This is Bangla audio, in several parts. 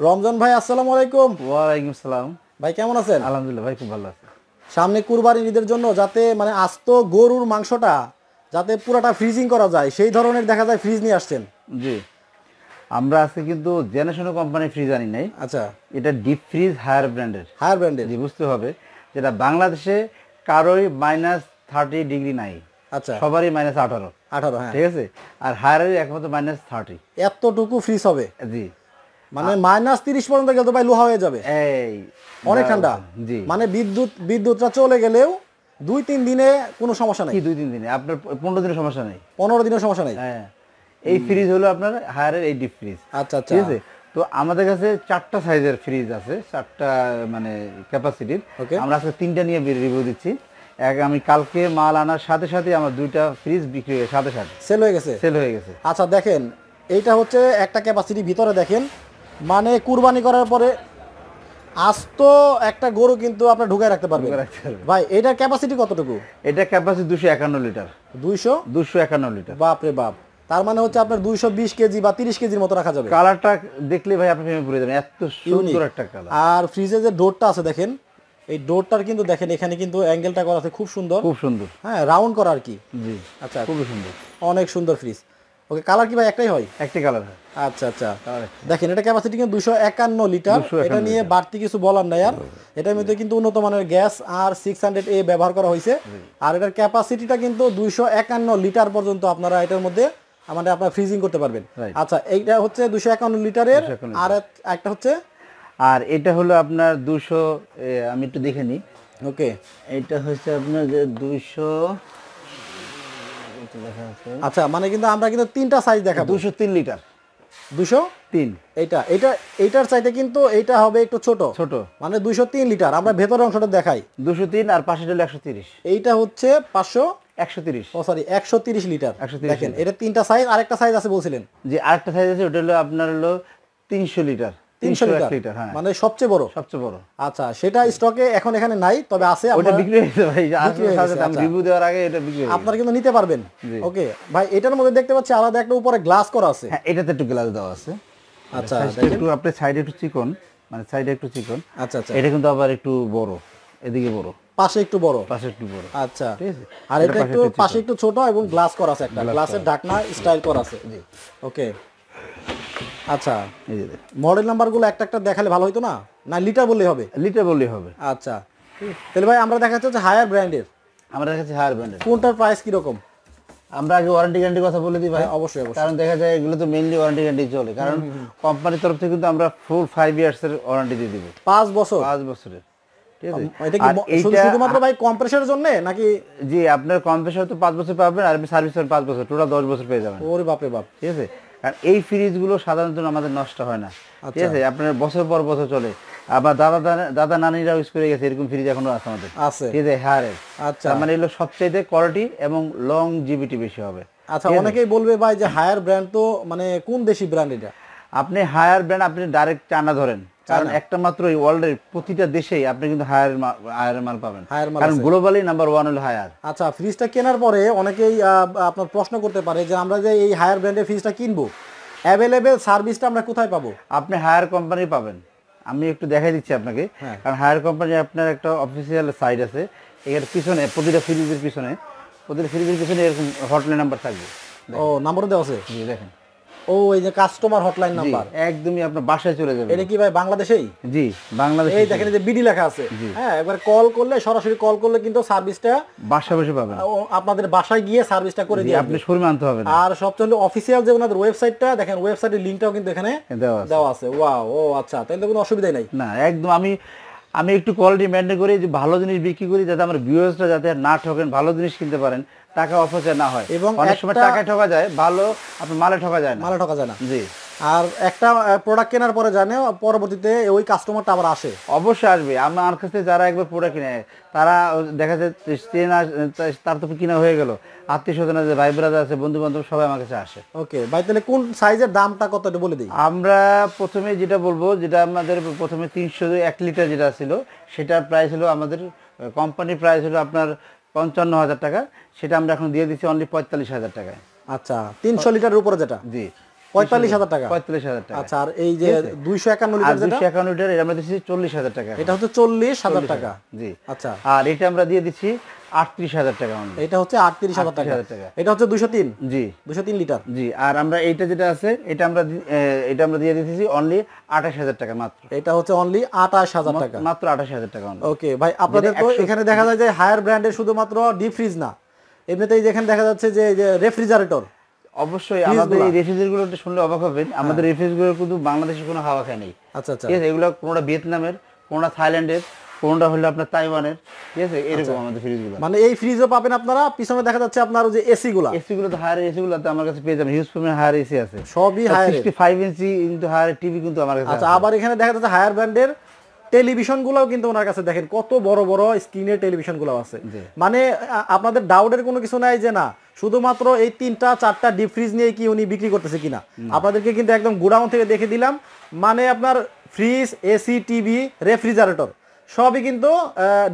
রমজান ভাই, আসসালামু আলাইকুম। ওয়ালাইকুম সালাম। ভাই কেমন আছেন? আলহামদুলিল্লাহ ভাই, খুব ভালো আছি। সামনে কুরবানির ঈদের জন্য যাতে মানে আস্ত গরুর মাংসটা যাতে পুরাটা ফ্রিজিং করা যায় সেই ধরনের দেখা যায় ফ্রিজ নিয়ে আসছেন। জি, আমরা আজকে কিন্তু জেনারেশন কোম্পানির ফ্রিজ আনি নাই। আচ্ছা, এটা ডিপ ফ্রিজ হায়ার ব্র্যান্ডের। হায়ার ব্র্যান্ডের। জি, বুঝতে হবে যেটা বাংলাদেশে কারোই -30 ডিগ্রি নাই। আচ্ছা, সবারই -18। 18, হ্যাঁ। ঠিক আছে, আর হায়ারের একমাত্র -30। এতটুকু ফ্রিজ হবে? জি, মানে -30 পর্যন্ত গেলে তো ভাই লোহা হয়ে যাবে। এই অনেক ঠান্ডা। জি, মানে বিদ্যুৎটা চলে গেলেও 2-3 দিনে কোনো সমস্যা নাই। কি 2-3 দিনে, আপনার 15 দিনের সমস্যা নেই। 15 দিনের সমস্যা নাই। হ্যাঁ, এই ফ্রিজ হলো আপনার হায়ারের এই ডিপ ফ্রিজ। আচ্ছা আচ্ছা, ঠিক আছে, তো আমাদের কাছে 4টা সাইজের ফ্রিজ আছে, 4টা মানে ক্যাপাসিটির। ওকে। আমরা আজকে 3টা নিয়ে রিভিউ দিচ্ছি। আমি কালকে মাল আনার সাথে সাথে আমার 2টা ফ্রিজ বিক্রি হয়ে সাথে সাথে সেল হয়ে গেছে। সেল হয়ে গেছে। আচ্ছা দেখেন, এইটা হচ্ছে একটা ক্যাপাসিটি, ভিতরে দেখেন মানে কুরবানি করার পরে আস্ত একটা গরু কিন্তু আপনার ঢুকায় রাখতে পারবেন। ভাই এটার ক্যাপাসিটি কতটুকু? এটা ক্যাপাসিটি 251 লিটার। 251 লিটার। বাপ রে বাপ, তার মানে হচ্ছে আপনার 220 কেজি বা 30 কেজির মতো রাখা যাবে। কালারটা দেখলে ভাই আপনি প্রেমে পড়ে যাবেন, এত সুন্দর একটা কালার। আর ফ্রিজে যে ডোরটা আছে দেখেন, এই ডোরটার কিন্তু দেখেন এখানে কিন্তু অ্যাঙ্গেলটা করা আছে খুব সুন্দর, খুব সুন্দর। হ্যাঁ, রাউন্ড করা আর কি। জি, আচ্ছা, খুব সুন্দর, অনেক সুন্দর ফ্রিজ। ওকে, কালার কি ভাই একটাই হয়? একটি কালার হয়। আচ্ছা আচ্ছা, দেখেন এটা ক্যাপাসিটি কিন্তু 251 লিটার। এটা নিয়ে বাড়তি কিছু বলার নাই আর। এটার মধ্যে কিন্তু উন্নত মানের গ্যাস আর 600A ব্যবহার করা হয়েছে। আর এটার ক্যাপাসিটিটা কিন্তু 251 লিটার পর্যন্ত আপনারা এটার মধ্যে মানে আপনারা ফ্রিজিং করতে পারবেন। আচ্ছা, এইটা হচ্ছে 251 লিটারের। আর একটা হচ্ছে, আর এটা হলো আপনার 200, আমি একটু দেখে নিই। ওকে, এটা হচ্ছে আপনার যে 200 লেখা আছে। আচ্ছা মানে কিন্তু আমরা কিন্তু 3টা সাইজ দেখাবো। 203 লিটার। 203, এইটার চাইতে কিন্তু এইটা হবে একটু ছোট ছোট, মানে 203 লিটার। আমরা ভেতরের অংশটা দেখাই। 203 আর পাশে হলো 130। এইটা হচ্ছে 130, ও সরি 130 লিটার। 130 দেখেন এটা 3টা সাইজ, আরেকটা সাইজ আছে বলছিলেন। যে আরেকটা সাইজ আছে, ওটা হলো আপনার হলো 300 লিটার। 300 লিটার, হ্যাঁ, মানে সবচেয়ে বড়। সবচেয়ে বড়। আচ্ছা, সেটা স্টকে এখন এখানে নাই, তবে আছে। ওটা বিক্রি হয়েছে ভাই, বিক্রি হয়ে গেছে। আমি রিভিউ দেওয়ার আগে এটা বিক্রি হয়েছে, আপনারা কিন্তু নিতে পারবেন। ওকে ভাই, এটার মধ্যে দেখতে পাচ্ছি আলাদা একটা উপরে গ্লাস করা আছে। হ্যাঁ, এটাতে একটু গ্লাস দেওয়া আছে। আচ্ছা, একটু আপনি সাইডে একটু চিকন, মানে সাইডে একটু চিকন। আচ্ছা আচ্ছা, এটা কিন্তু আবার একটু বড়, এদিকে বড়, পাশে একটু বড়, পাশে একটু বড়। আচ্ছা, ঠিক আছে, আর এটা একটু পাশে একটু ছোট এবং গ্লাস করা আছে, একটা গ্লাসের ঢাকনা স্টাইল করা আছে। জি, ওকে। আচ্ছা, এই যে মডেল নাম্বারগুলো একটা একটা দেখালে ভালো হতো না? না লিটার বললেই হবে? লিটার বললেই হবে। আচ্ছা, তাহলে ভাই আমরা দেখাচ্ছি হচ্ছে হায়ার ব্র্যান্ডের। আমাদের কাছে হায়ার ব্র্যান্ডের। কোনটার প্রাইস কি রকম? আমরা আগে ওয়ারেন্টি গ্যারান্টি কথা বলে দিই ভাই। অবশ্যই অবশ্যই, কারণ দেখা যায় এগুলো তো মেইনলি ওয়ারেন্টি গ্যারান্টি চলে, কারণ কোম্পানির তরফ থেকে কিন্তু আমরা ফুল 5 ইয়ার্সের ওয়ারেন্টি দিয়ে দিব। 5 বছর? 5 বছরের। ঠিক আছে, এটা কি শুধুমাত্র ভাই কম্প্রেসরের জন্য নাকি? জি, আপনার কম্প্রেসর তো 5 বছর পাবেন, আর সার্ভিস 5 বছর, টোটাল 10 বছর পেয়ে যাবেন। ওরে বাপ রে বাপ। ঠিক আছে, কারণ এই ফ্রিজগুলো সাধারণত আমাদের নষ্ট হয় না। ঠিক আছে, আপনার বছর পর বছর চলে। আবার দাদা নানিরা ইউজ করে গেছে, এরকম ফ্রিজ এখনো আছে আমাদের। আছে? ঠিক আছে, হায়ারের। আচ্ছা, মানে এগুলো সবচেয়ে কোয়ালিটি এবং লং জিবিটি বেশি হবে। আচ্ছা, অনেকেই বলবে ভাই যে হায়ার ব্র্যান্ড তো মানে কোন দেশি ব্র্যান্ড এটা? আপনি হায়ার ব্র্যান্ড আপনি ডাইরেক্ট চায়না ধরেন, কারণ একটা মাত্র এই ওয়ার্ল্ডের প্রতিটা দেশেই আপনি কিন্তু হায়ার মাল পাবেন, কারণ গ্লোবালি নাম্বার 1 হলো হায়ার। আচ্ছা, ফ্রিজটা কেনার পরে অনেকেই আপনার প্রশ্ন করতে পারে যে আমরা যে এই হায়ার ব্র্যান্ডের ফ্রিজটা কিনবো, অ্যাভেলেবেল সার্ভিসটা আমরা কোথায় পাবো? আপনি হায়ার কোম্পানি পাবেন, আমি একটু দেখাই দিচ্ছি আপনাকে। কারণ হায়ার কোম্পানি আপনার একটা অফিসিয়াল সাইট আছে, এর পিছনে প্রতিটা ফ্রিজের পিছনে এরকম হটলাইন নাম্বার থাকবে। ও, নাম্বার দেওয়া আছে? জি, দেখেন। ও, এই যে কাস্টমার হটলাইন নাম্বার একদমই আপনার বাসায় চলে যাবে। এটা কি ভাই বাংলাদেশেই? জি, বাংলাদেশে। এই দেখেন, এই যে বিডি লেখা আছে। হ্যাঁ, একবার কল করলে, সরাসরি কল করলে কিন্তু সার্ভিসটা বাসায় বসে পাবেন, আপনাদের বাসায় গিয়ে সার্ভিসটা করে দিয়ে আপনি শোরুমে আনতে হবে না। আর সবচেয়ে হলো অফিসিয়াল যে ওনাদের ওয়েবসাইটটা দেখেন, ওয়েবসাইটের লিংকটাও কিন্তু এখানে দেওয়া আছে। ওয়াও, ও আচ্ছা, তাহলে তো কোনো অসুবিধাই নাই। না, একদম। আমি একটু কোয়ালিটি মেনটেন করি, যে ভালো জিনিস বিক্রি করি, যাতে আমার ভিউয়ার্সরা যাতে না ঠকেন, ভালো জিনিস কিনতে পারেন, টাকা অপচয় না হয়। এবং অনেক সময় টাকায় ঠকা যায়, ভালো আপনার মালে ঠকা যায় না। জি, আর একটা প্রোডাক্ট কেনার পরে জানে পরবর্তীতে ওই কাস্টমারটা আবার আসে? অবশ্যই আসবে। আমার কাছে যারা একবার প্রোডাক্ট কিনে, তারা দেখা যায় তার তো কিনা হয়ে গেল, আত্মীয় স্বজন আছে, ভাই ব্রাদার আছে, বন্ধু বান্ধব, সবাই আমার কাছে আসে। ওকে ভাই, তাহলে কোন সাইজের দামটা কত একটু বলে দিই। আমরা প্রথমে যেটা বলবো, যেটা আমাদের প্রথমে 301 লিটার যেটা ছিল, সেটার প্রাইস হলো, আমাদের কোম্পানির প্রাইস হলো আপনার 55,000 টাকা। সেটা আমরা এখন দিয়ে দিচ্ছি অনলি 45,000 টাকায়। আচ্ছা, 300 লিটারের উপরে যেটা? জি, 45,000 টাকা। 45,000 টাকা। আচ্ছা, আর এই যে 251 লিটার যেটা 251 লিটার এটা আমরা দিচ্ছি 40,000 টাকা। এটা হচ্ছে 40,000 টাকা। জি। আচ্ছা, আর এটা আমরা দিয়ে দিচ্ছি 38,000 টাকা অনলি। এটা হচ্ছে 38,000 টাকা। এটা হচ্ছে 203। জি, 203 লিটার। জি। আর আমরা এইটা যেটা আছে এটা আমরা দিয়ে দিতেছি অনলি 28,000 টাকা মাত্র। এটা হচ্ছে অনলি 28,000 টাকা, মাত্র 28,000 টাকা অনলি। ওকে ভাই, আপনাদের তো এখানে দেখা যায় যে হায়ার ব্র্যান্ডের শুধুমাত্র ডিপ ফ্রিজ না, এমনিতেই যেখানে দেখা যাচ্ছে যে রেফ্রিজারেটর। অবশ্যই আমাদের এই রেফ্রিজারেটরগুলো শুনলে অবাক হবেন, আমাদের রেফ্রিজারেটর কিন্তু বাংলাদেশে কোনো হাওয়া খায় নাই। আচ্ছা আচ্ছা, ঠিক আছে, এগুলো কোনটা ভিয়েতনামের, কোনটা থাইল্যান্ডের, কোনটা হলো আপনার তাইওয়ানের। ঠিক আছে, এরকম আমাদের ফ্রিজগুলো। মানে এই ফ্রিজও পাবেন আপনারা। পিছনে দেখা যাচ্ছে আপনার যে এসি গুলো তো হায়ার এসি গুলো আমার কাছে পেয়ে যাবেন, হিউজ পরিমাণে হায়ার এসি আছে, সবই হায়ার 65 ইঞ্চি কিন্তু হায়ার টিভি কিন্তু আমার কাছে। আচ্ছা, আবার এখানে দেখা যাচ্ছে হায়ার ব্র্যান্ডের টেলিভিশন গুলাও কিন্তু ওনার কাছে, দেখেন কত বড় বড় স্ক্রিনের টেলিভিশন গুলো আছে। মানে আপনাদের ডাউটের কোনো কিছু নাই যে না শুধুমাত্র এই 3টা 4টা ডিপ ফ্রিজ নিয়ে কি উনি বিক্রি করতেছে কিনা। আপনাদেরকে কিন্তু একদম গোডাউন থেকে দেখে দিলাম। মানে আপনার ফ্রিজ, এসি, টিভি, রেফ্রিজারেটর সবই কিন্তু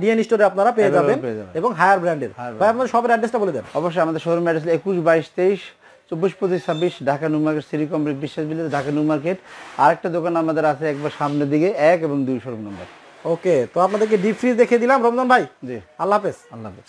ডিএন স্টোরে আপনারা পেয়ে যাবেন এবং হায়ার ব্র্যান্ডের। ভাই আপনাদের সবের অ্যাড্রেসটা বলে দেন। অবশ্যই আমাদের showroom address 21, 22, 23, 24, 25, 26 Dhaka new market, city complex, বিশ্বাস বিল্ডার, ঢাকা নিউ মার্কেট। আরেকটা দোকান আমাদের আছে একবার সামনের দিকে 1 এবং 2 শোরুম নম্বর। ওকে, তো আপনাদেরকে ডিপ ফ্রিজ দেখিয়ে দিলাম রমজান ভাই। জি, আল্লাহ হাফেজ। আল্লাহ হাফেজ।